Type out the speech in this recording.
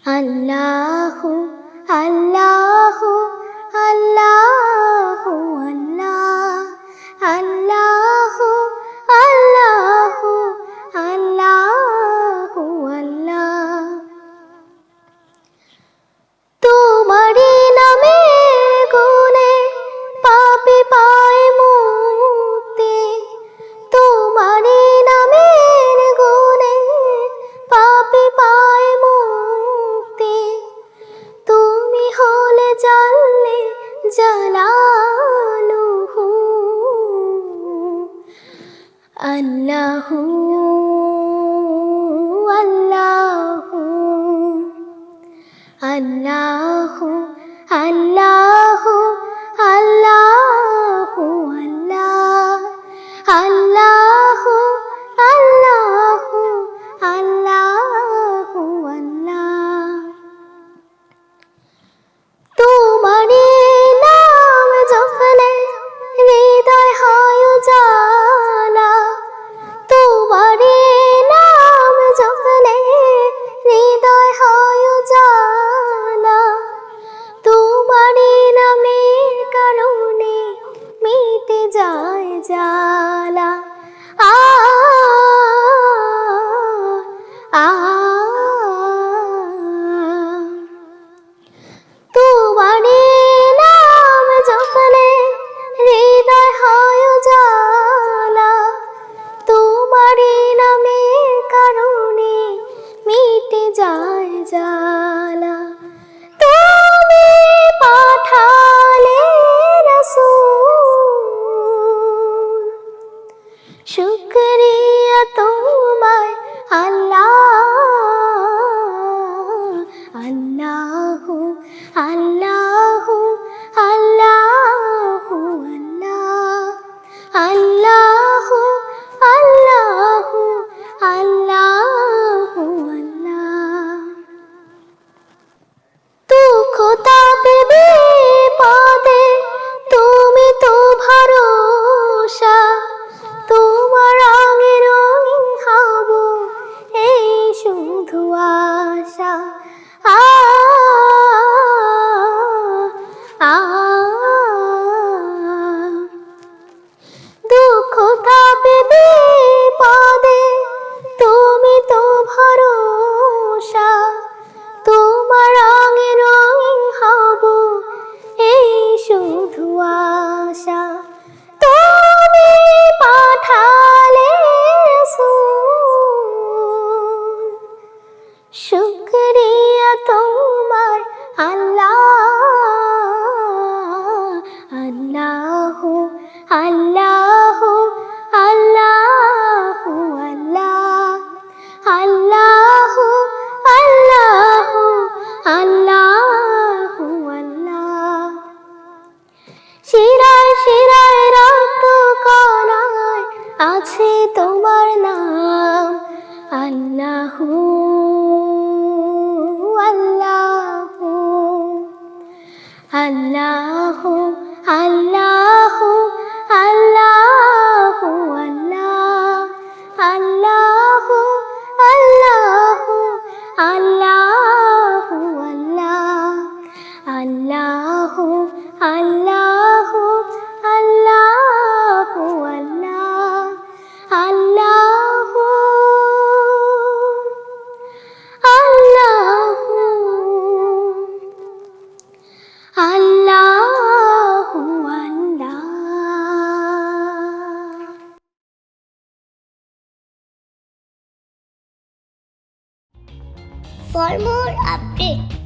আল্লাহু আল্লাহু আল্লাহু আল্লাহু আল্লাহু আল্লাহু আল্লাহ। তোমারি নামের গুণে পাপী পায় মুক্তি, তোমারি নামের গুণে পাপী পায় মুক্তি। তুমি হলে জানলে জালালুহু আল্লাহু আল্লাহু আল্লাহু আল্লাহু আল্লাহু আল্লাহু আল্লাহু আল্লাহু আল্লাহ। তোমারি নাম জপলে হৃদয় হয় উজালা, তোমারি নাম জপলে হৃদয় হয় উজালা। তোমারি নামের কারণে মিটে যায় জ্বালা। আ আ তোমারি নাম জপলে হৃদয় হয় উজালা, তোমারি নামের কারণে মিটে যায় জ্বালা। তুমি পাঠালে রাসূল, শুকরিয়া তোমায় আল্লাহ। আল্লাহু আল্লাহু আল্লাহু আল্লাহু আল্লাহু আল্লাহু আল্লাহ। দুঃখ তাপে বিপদে তুমি তো ভরসা, তোমার রঙে রঙিন হব এই শুধু আশা। আ আ দুঃখ তাপে বিপদে তুমি তো ভরসা, তোমার রঙে রঙিন হব এই শুধু আশা। তুমি পাঠালে রাসূল, শুকরিয়া তোমার আল্লাহ। আল্লাহু আল্লাহু আল্লাহু আল্লাহু আল্লাহু আল্লাহু আল্লাহ। শিরায় শিরায় রক্ত কণায় আছে তোমার নাম। আল্লাহু আল্লাহু আল্লাহু আল্লাহু আল্লাহু আল্লাহু আল্লাহু আল্লাহু আল্লাহু আল্লাহু আল্লাহু আল্লাহু আল্লাহু আল্লাহু আল্লাহ। For more updates